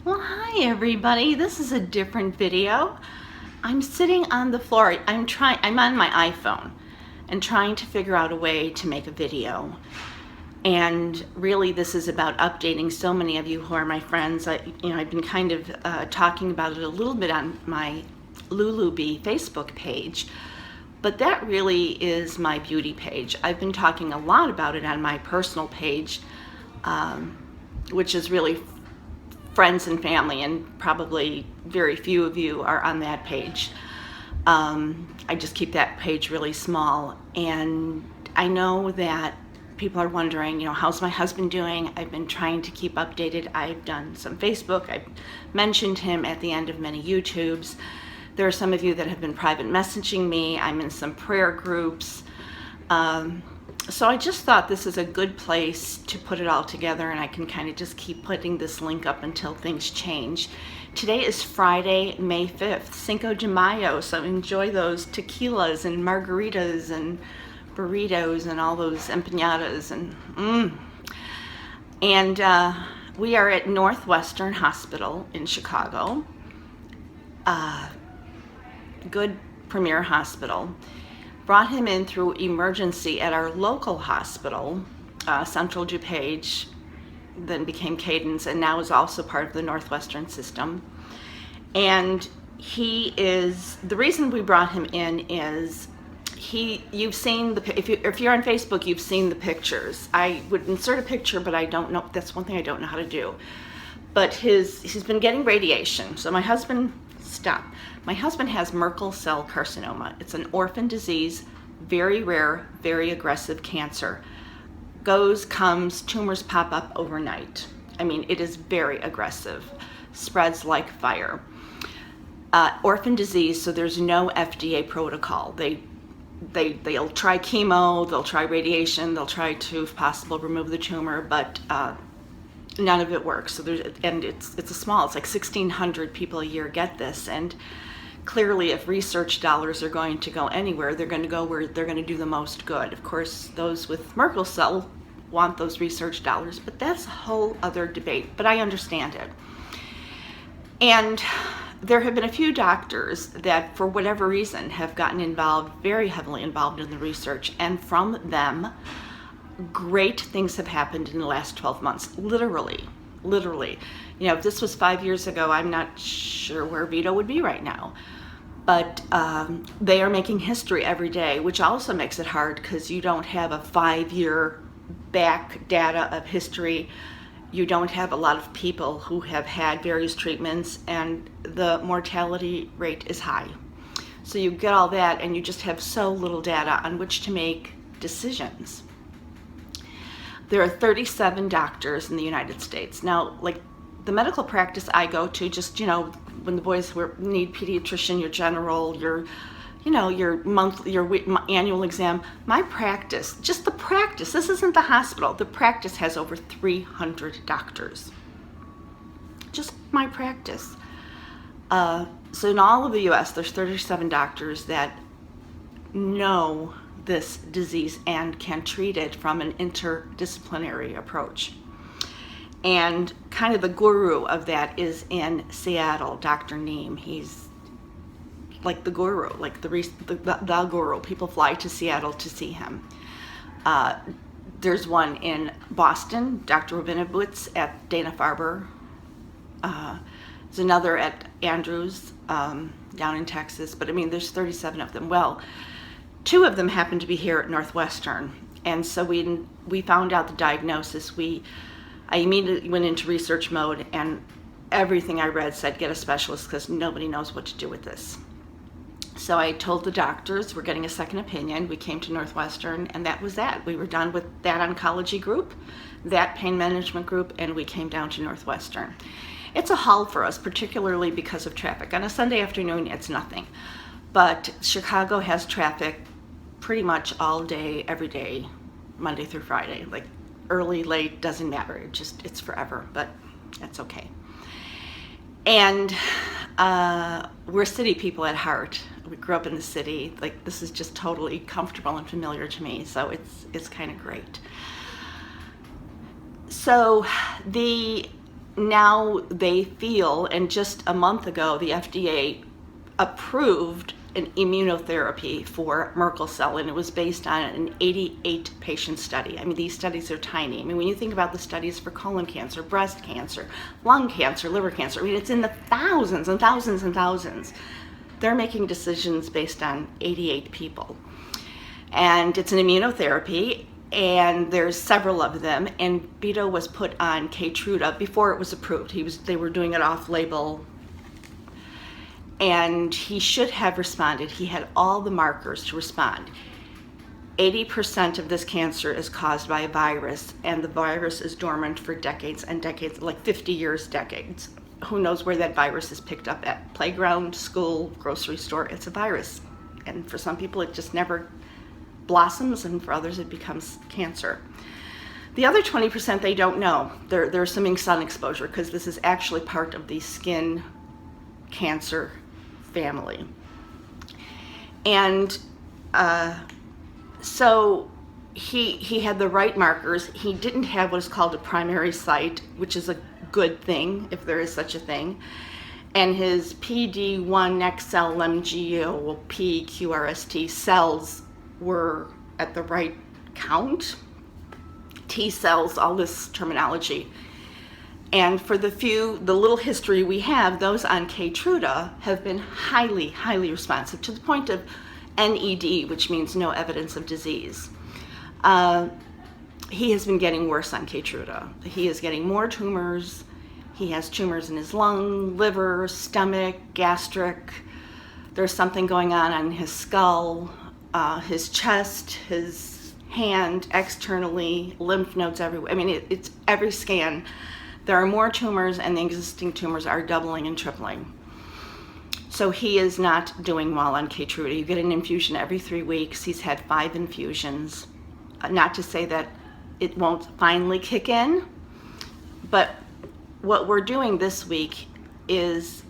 Well, hi everybody. This is a different video. I'm sitting on the floor. I'm on my iPhone and trying to figure out a way to make a video. And really this is about updating so many of you who are my friends. I've been kind of talking about it a little bit on my Lulu Facebook page, but that really is my beauty page. I've been talking a lot about it on my personal page, which is really friends and family, and probably very few of you are on that page. I just keep that page really small, and I know that people are wondering, how's my husband doing? I've been trying to keep updated. I've done some Facebook. I've mentioned him at the end of many YouTubes. There are some of you that have been private messaging me. I'm in some prayer groups. So I just thought this is a good place to put it all together, and I can kind of just keep putting this link up until things change. Today is Friday, May 5th, Cinco de Mayo, so enjoy those tequilas and margaritas and burritos and all those empanadas. And we are at Northwestern Hospital in Chicago. Good premier hospital. Brought him in through emergency at our local hospital, Central DuPage, then became Cadence, and now is also part of the Northwestern system. And the reason we brought him in is you've seen if you're on Facebook, you've seen the pictures. I would insert a picture, but I don't know, that's one thing I don't know how to do. But he's been getting radiation. So my husband has Merkel Cell Carcinoma. It's an orphan disease, very rare, very aggressive cancer. Goes, comes, tumors pop up overnight. I mean, it is very aggressive, spreads like fire. Orphan disease, so there's no FDA protocol. They'll try chemo, they'll try radiation, they'll try to, if possible, remove the tumor, but none of it works. So it's it's like 1,600 people a year get this, and clearly if research dollars are going to go anywhere, they're going to go where they're going to do the most good. Of course, those with Merkel cell want those research dollars, but that's a whole other debate, but I understand it. And there have been a few doctors that, for whatever reason, have gotten involved, very heavily involved in the research, and from them, great things have happened in the last 12 months, literally. If this was 5 years ago, I'm not sure where Vito would be right now. But they are making history every day, which also makes it hard because you don't have a 5-year back data of history. You don't have a lot of people who have had various treatments, and the mortality rate is high. So you get all that, and you just have so little data on which to make decisions. There are 37 doctors in the United States. Now, like the medical practice I go to, just, when the boys need pediatrician, your general, your monthly, your annual exam, my practice, just the practice, this isn't the hospital, the practice has over 300 doctors. Just my practice. So in all of the US, there's 37 doctors that know this disease and can treat it from an interdisciplinary approach. And kind of the guru of that is in Seattle, Dr. Neem. He's like the guru, like the guru. People fly to Seattle to see him. There's one in Boston, Dr. Rabinowitz at Dana-Farber. There's another at Andrews down in Texas. But I mean, there's 37 of them. Well, 2 of them happened to be here at Northwestern, and so we found out the diagnosis. I immediately went into research mode, and everything I read said get a specialist because nobody knows what to do with this. So I told the doctors we're getting a second opinion. We came to Northwestern, and that was that. We were done with that oncology group, that pain management group, and we came down to Northwestern. It's a haul for us, particularly because of traffic. On a Sunday afternoon, it's nothing. But Chicago has traffic pretty much all day, every day, Monday through Friday. Like early, late, doesn't matter. It's forever, but that's okay. And we're city people at heart. We grew up in the city. Like, this is just totally comfortable and familiar to me, so it's kind of great. So the now they feel, and just a month ago, the FDA approved an immunotherapy for Merkel cell, and it was based on an 88 patient study. I mean, these studies are tiny. I mean, when you think about the studies for colon cancer, breast cancer, lung cancer, liver cancer, I mean, it's in the thousands and thousands and thousands. They're making decisions based on 88 people. And it's an immunotherapy, and there's several of them, and Vito was put on Keytruda before it was approved. They were doing it off-label, and he should have responded. He had all the markers to respond. 80% of this cancer is caused by a virus, and the virus is dormant for decades and decades, like 50 years, decades. Who knows where that virus is picked up at? Playground, school, grocery store. It's a virus. And for some people, it just never blossoms, and for others, it becomes cancer. The other 20% they don't know. They're assuming sun exposure, because this is actually part of the skin cancer family. And so he had the right markers. He didn't have what is called a primary site, which is a good thing, if there is such a thing. And his PD1 XLMGO PQRST cells were at the right count. T cells, all this terminology. And for the little history we have, those on Keytruda have been highly, highly responsive, to the point of NED, which means no evidence of disease. He has been getting worse on Keytruda. He is getting more tumors. He has tumors in his lung, liver, stomach, gastric. There's something going on his skull, his chest, his hand, externally, lymph nodes everywhere. I mean, it's every scan. There are more tumors, and the existing tumors are doubling and tripling. So he is not doing well on Keytruda. You get an infusion every 3 weeks. He's had 5 infusions. Not to say that it won't finally kick in, but what we're doing this week is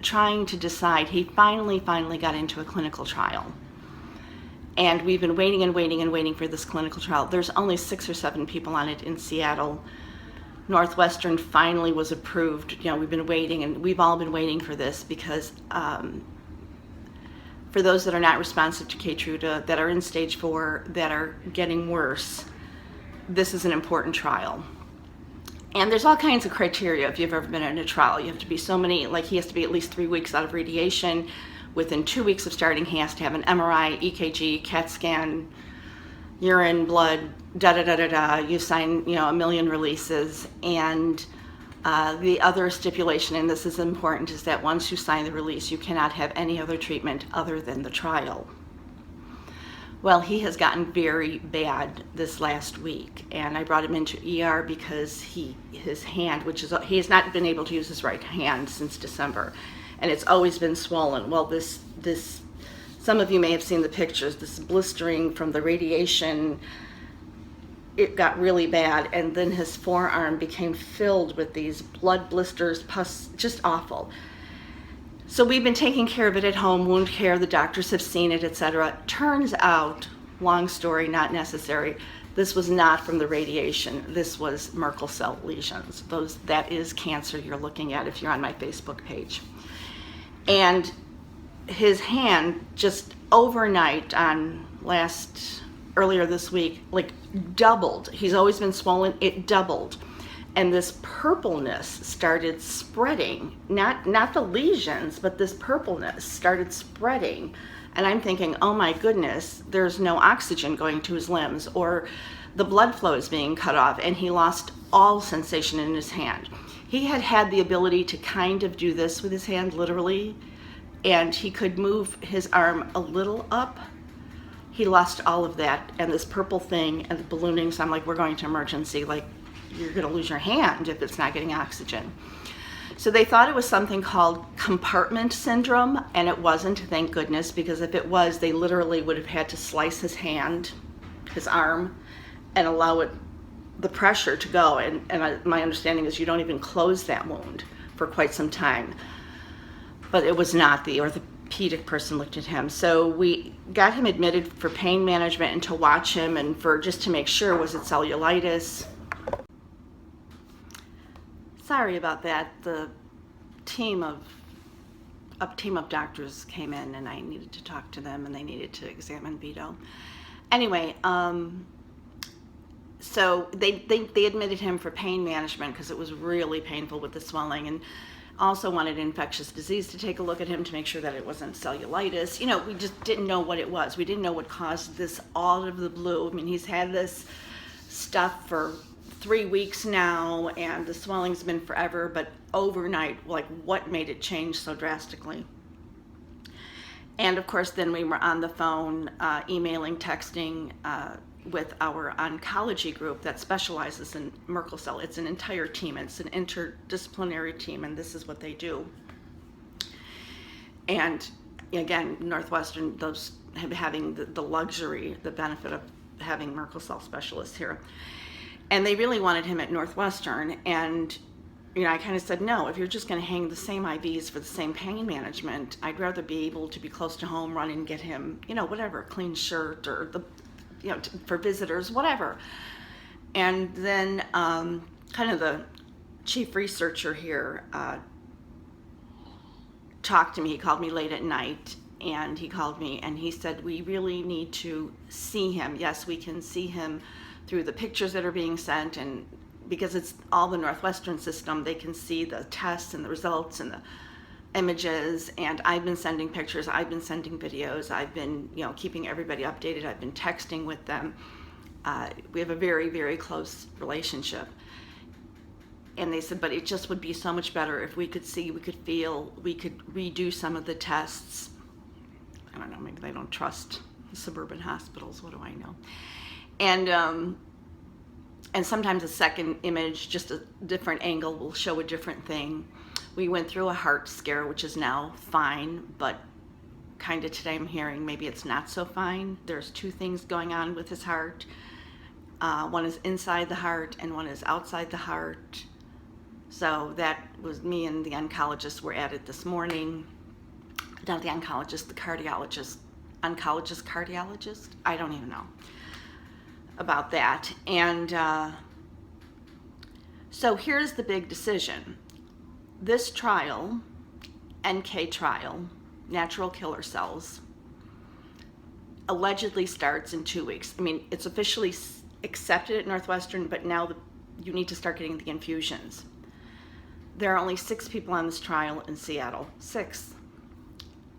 trying to decide. He finally got into a clinical trial. And we've been waiting and waiting and waiting for this clinical trial. There's only 6 or 7 people on it in Seattle. Northwestern finally was approved. You know, we've been waiting, and we've all been waiting for this, because for those that are not responsive to Keytruda, that are in stage 4, that are getting worse, this is an important trial. And there's all kinds of criteria if you've ever been in a trial. You have to be so many, like he has to be at least 3 weeks out of radiation. Within 2 weeks of starting, he has to have an MRI, EKG, CAT scan, urine, blood, you sign, a million releases. And the other stipulation, and this is important, is that once you sign the release, you cannot have any other treatment other than the trial. Well, he has gotten very bad this last week, and I brought him into ER because his hand, he has not been able to use his right hand since December, and it's always been swollen. Well, this some of you may have seen the pictures, this blistering from the radiation, it got really bad, and then his forearm became filled with these blood blisters, pus, just awful. So we've been taking care of it at home, wound care, the doctors have seen it, etc. Turns out, long story, not necessary, this was not from the radiation. This was Merkel cell lesions. That is cancer you're looking at if you're on my Facebook page. And his hand just overnight earlier this week, like doubled. He's always been swollen, it doubled. And this purpleness started spreading, not the lesions, but this purpleness started spreading. And I'm thinking, oh my goodness, there's no oxygen going to his limbs, or the blood flow is being cut off, and he lost all sensation in his hand. He had the ability to kind of do this with his hand, literally, and he could move his arm a little up. He lost all of that, and this purple thing and the ballooning, so I'm like, we're going to emergency, like, you're going to lose your hand if it's not getting oxygen. So they thought it was something called compartment syndrome, and it wasn't, thank goodness, because if it was, they literally would have had to slice his hand, his arm, and allow the pressure to go. And my understanding is you don't even close that wound for quite some time. But it was not. The orthopedic person looked at him. So we got him admitted for pain management and to watch him, and just to make sure, was it cellulitis? Sorry about that. A team of doctors came in, and I needed to talk to them, and they needed to examine Vito. Anyway, so they admitted him for pain management because it was really painful with the swelling, and also wanted infectious disease to take a look at him to make sure that it wasn't cellulitis. We just didn't know what it was. We didn't know what caused this all out of the blue. I mean, he's had this stuff for 3 weeks now, and the swelling's been forever, but overnight, like, what made it change so drastically? And of course, then we were on the phone, emailing, texting, with our oncology group that specializes in Merkel cell. It's an entire team. It's an interdisciplinary team, and this is what they do. And again, Northwestern, those having the luxury, the benefit of having Merkel cell specialists here. And they really wanted him at Northwestern, and I kind of said, no, if you're just going to hang the same IVs for the same pain management, I'd rather be able to be close to home, run and get him, whatever, a clean shirt, or for visitors, whatever. And then kind of the chief researcher here talked to me. He called me late at night, and he called me and he said, we really need to see him. Yes, we can see him through the pictures that are being sent, and because it's all the Northwestern system, they can see the tests and the results and the images. And I've been sending pictures, I've been sending videos, I've been keeping everybody updated, I've been texting with them. We have a very, very close relationship. And they said, but it just would be so much better if we could see, we could feel, we could redo some of the tests. I don't know, maybe they don't trust suburban hospitals, what do I know? And sometimes a second image, just a different angle, will show a different thing. We went through a heart scare, which is now fine, but kind of today I'm hearing maybe it's not so fine. There's 2 things going on with his heart. One is inside the heart and one is outside the heart. So that was me and the oncologist were at it this morning. Not the oncologist, the cardiologist. Oncologist, cardiologist? I don't even know about that. And so here's the big decision. This trial, NK trial, natural killer cells, allegedly starts in 2 weeks. I mean, it's officially accepted at Northwestern, but now you need to start getting the infusions. There are only 6 people on this trial in Seattle. 6.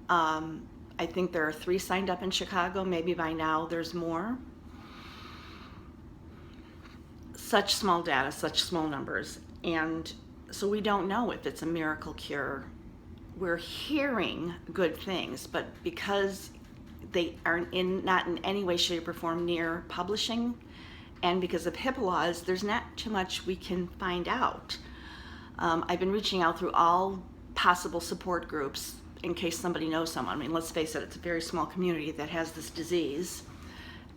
I think there are 3 signed up in Chicago. Maybe by now there's more. Such small data, such small numbers. And so we don't know if it's a miracle cure. We're hearing good things, but because they are not in any way, shape, or form near publishing, and because of HIPAA laws, there's not too much we can find out. I've been reaching out through all possible support groups in case somebody knows someone. I mean, let's face it, it's a very small community that has this disease,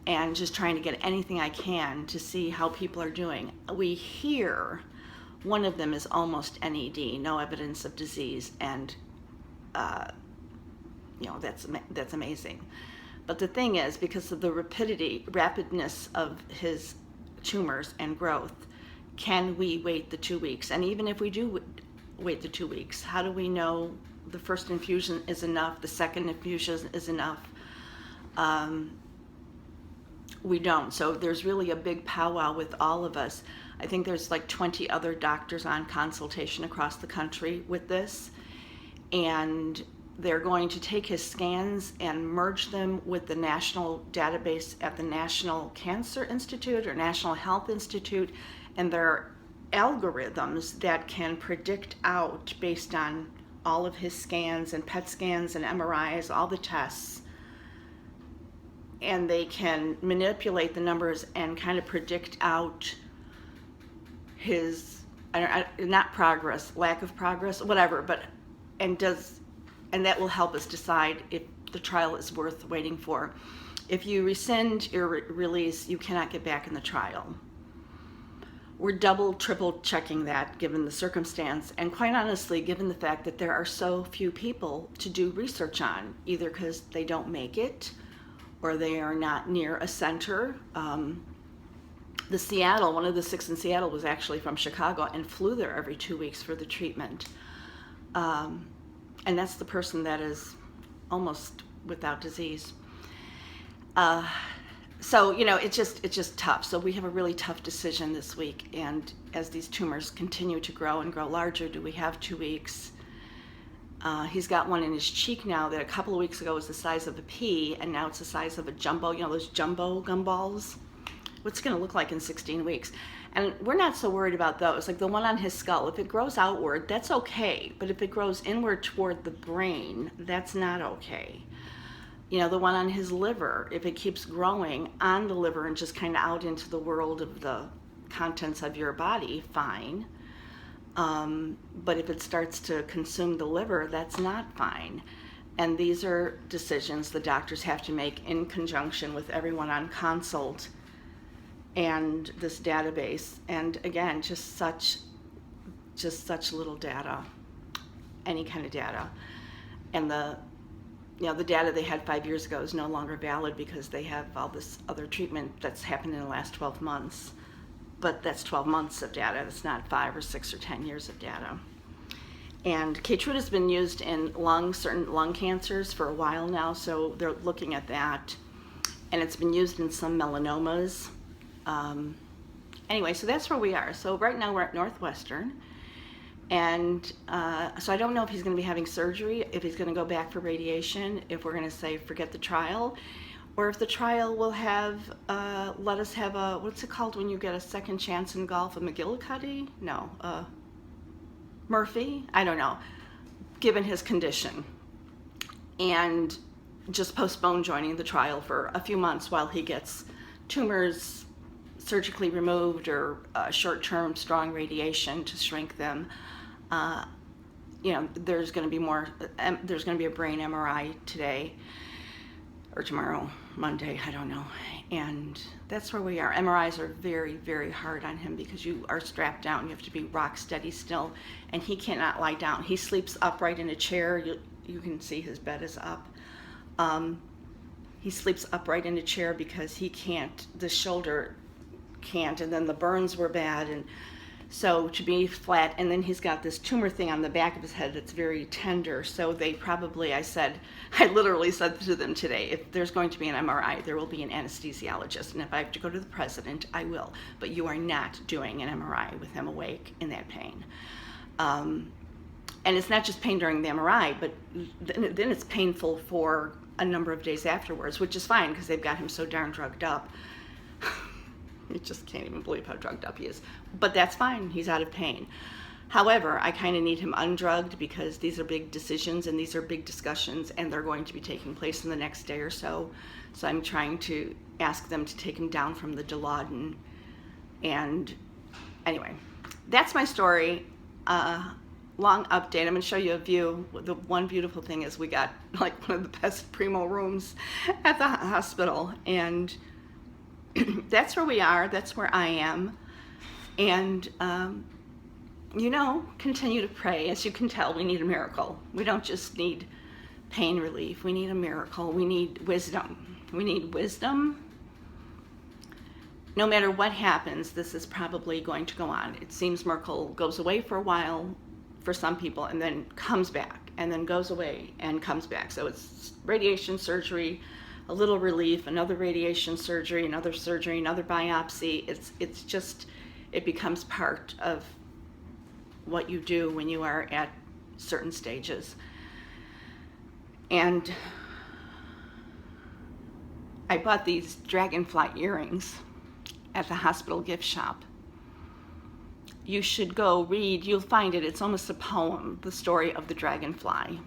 and just trying to get anything I can to see how people are doing. We hear one of them is almost NED, no evidence of disease, and that's amazing. But the thing is, because of the rapidness of his tumors and growth, can we wait the 2 weeks? And even if we do wait the 2 weeks, how do we know the first infusion is enough, the second infusion is enough? We don't. So there's really a big powwow with all of us. I think there's like 20 other doctors on consultation across the country with this, and they're going to take his scans and merge them with the national database at the National Cancer Institute or National Health Institute, and there are algorithms that can predict out based on all of his scans and PET scans and MRIs, all the tests, and they can manipulate the numbers and kind of predict out his, not progress, lack of progress, whatever, and that will help us decide if the trial is worth waiting for. If you rescind your release, you cannot get back in the trial. We're double, triple checking that given the circumstance, and quite honestly, given the fact that there are so few people to do research on, either because they don't make it or they are not near a center. one of the 6 in Seattle was actually from Chicago and flew there every 2 weeks for the treatment. And that's the person that is almost without disease. So, you know, it's just tough. So we have a really tough decision this week. And as these tumors continue to grow and grow larger, do we have 2 weeks? He's got one in his cheek now that a couple of weeks ago was the size of a pea, and now it's the size of a jumbo, you know, those jumbo gumballs. What's it going to look like in 16 weeks? And we're not so worried about those. Like the one on his skull, if it grows outward, that's okay. But if it grows inward toward the brain, that's not okay. You know, the one on his liver, if it keeps growing on the liver and just kind of out into the world of the contents of your body, fine. But if it starts to consume the liver, that's not fine. And these are decisions the doctors have to make in conjunction with everyone on consult and this database. And again, just such little data, any kind of data. And the data they had 5 years ago is no longer valid because they have all this other treatment that's happened in the last 12 months. But that's 12 months of data. It's not 5 or 6 or 10 years of data. And Keytruda's been used in certain lung cancers for a while now, so they're looking at that. And it's been used in some melanomas. Anyway, so that's where we are. So right now we're at Northwestern. And so I don't know if he's going to be having surgery, if he's going to go back for radiation, if we're going to say forget the trial, or if the trial will have, let us have a, what's it called when you get a second chance in golf, a McGillicuddy? No, Murphy? I don't know, given his condition. And just postpone joining the trial for a few months while he gets tumors surgically removed or short-term strong radiation to shrink them. You know, there's going to be a brain MRI today or tomorrow, Monday, I don't know. And that's where we are. MRIs are very, very hard on him because you are strapped down. You have to be rock steady still, and he cannot lie down. He sleeps upright in a chair. You can see his bed is up. He sleeps upright in a chair because he can't, the shoulder can't, and then the burns were bad, and so to be flat, and then he's got this tumor thing on the back of his head that's very tender, so they probably, I literally said to them today, if there's going to be an MRI, there will be an anesthesiologist, and if I have to go to the president, I will, but you are not doing an MRI with him awake in that pain. And it's not just pain during the MRI, but then it's painful for a number of days afterwards, which is fine because they've got him so darn drugged up. You just can't even believe how drugged up he is. But that's fine. He's out of pain. However, I kind of need him undrugged because these are big decisions and these are big discussions, and they're going to be taking place in the next day or so. So I'm trying to ask them to take him down from the Dilaudid. And anyway, that's my story. Long update. I'm going to show you a view. The one beautiful thing is we got like one of the best primo rooms at the hospital, and that's where we are. That's where I am. And, you know, continue to pray. As you can tell, we need a miracle. We don't just need pain relief. We need a miracle. We need wisdom. We need wisdom. No matter what happens, this is probably going to go on. It seems Merkel goes away for a while for some people and then comes back and then goes away and comes back. So it's radiation, surgery, a little relief, another radiation surgery, another biopsy. It's just, it becomes part of what you do when you are at certain stages. And I bought these dragonfly earrings at the hospital gift shop. You should go read, you'll find it, it's almost a poem, the story of the dragonfly.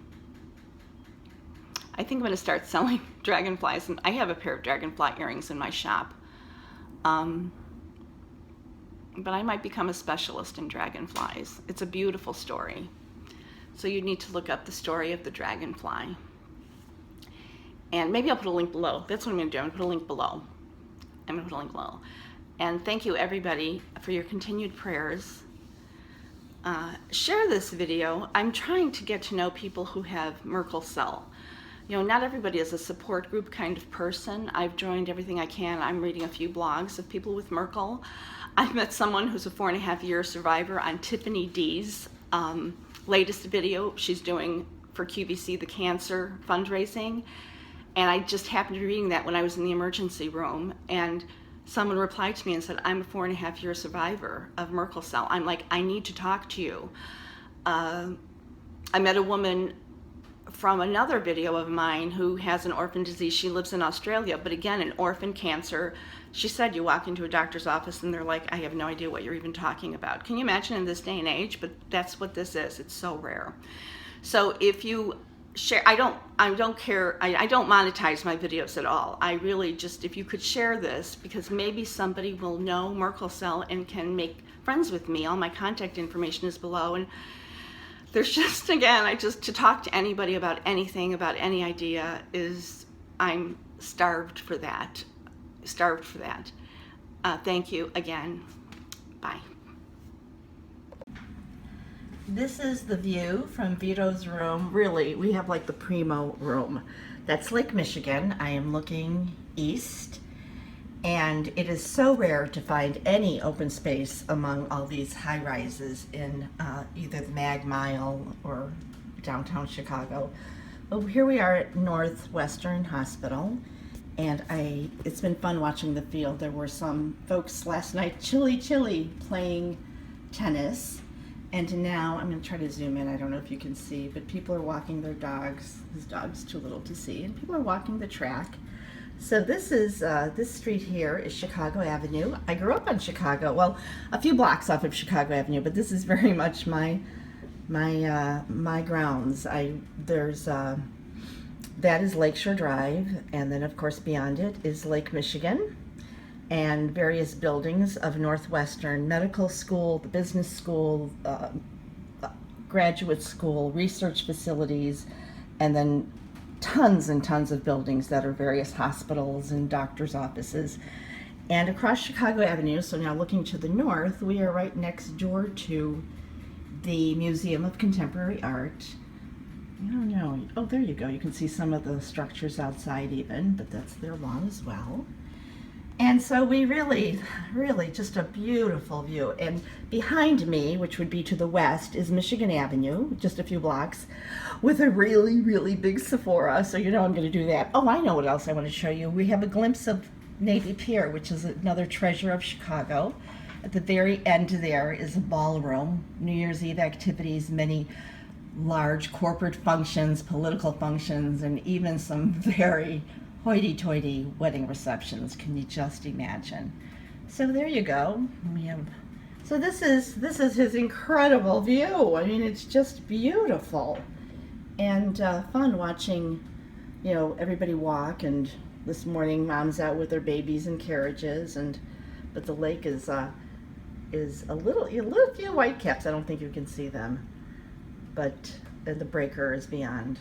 I think I'm going to start selling dragonflies, and I have a pair of dragonfly earrings in my shop. But I might become a specialist in dragonflies. It's a beautiful story. So you need to look up the story of the dragonfly. And maybe I'll put a link below. That's what I'm going to do. I'm going to put a link below. And thank you, everybody, for your continued prayers. Share this video. I'm trying to get to know people who have Merkel cell. You know, not everybody is a support group kind of person. I've joined everything I can. I'm reading a few blogs of people with Merkel. I've met someone who's a 4.5-year survivor on Tiffany D's latest video she's doing for QVC, the cancer fundraising. And I just happened to be reading that when I was in the emergency room, and someone replied to me and said, I'm a 4.5-year survivor of Merkel cell. I'm like, I need to talk to you. I met a woman from another video of mine who has an orphan disease. She lives in Australia, but again, an orphan cancer. She said you walk into a doctor's office and they're like, I have no idea what you're even talking about. Can you imagine in this day and age? But that's what this is. It's so rare. So if you share, I don't care, I don't monetize my videos at all. I really just, if you could share this, because maybe somebody will know Merkel cell and can make friends with me. All my contact information is below. And there's just, again, to talk to anybody about anything, about any idea, I'm starved for that. Thank you again. Bye. This is the view from Vito's room. Really, we have like the primo room. That's Lake Michigan. I am looking east, and it is so rare to find any open space among all these high rises in either the Mag Mile or downtown Chicago. But here we are at Northwestern Hospital, and it's been fun watching the field. There were some folks last night, chilly, playing tennis. And now, I'm going to try to zoom in, I don't know if you can see, but people are walking their dogs. This dog's too little to see, and people are walking the track. So this street here is Chicago Avenue. I grew up on Chicago, well, a few blocks off of Chicago Avenue, but this is very much my grounds. That is Lakeshore Drive, and then of course beyond it is Lake Michigan, and various buildings of Northwestern Medical School, the business school, graduate school, research facilities, and then tons and tons of buildings that are various hospitals and doctors' offices. And across Chicago Avenue, so now looking to the north, we are right next door to the Museum of Contemporary Art. I don't know, oh, there you go. You can see some of the structures outside even, but that's their lawn as well. And so we really just a beautiful view. And behind me, which would be to the west, is Michigan Avenue, just a few blocks, with a really big Sephora. So you know I'm going to do that. Oh, I know what else I want to show you. We have a glimpse of Navy Pier, which is another treasure of Chicago. At the very end there is a ballroom, New Year's Eve activities, many large corporate functions, political functions, and even some very hoity-toity wedding receptions. Can you just imagine? So there you go. So this is his incredible view. I mean, it's just beautiful and fun watching, you know, everybody walk. And this morning, mom's out with their babies in carriages, but the lake is a little few white caps. I don't think you can see them, but the breaker is beyond.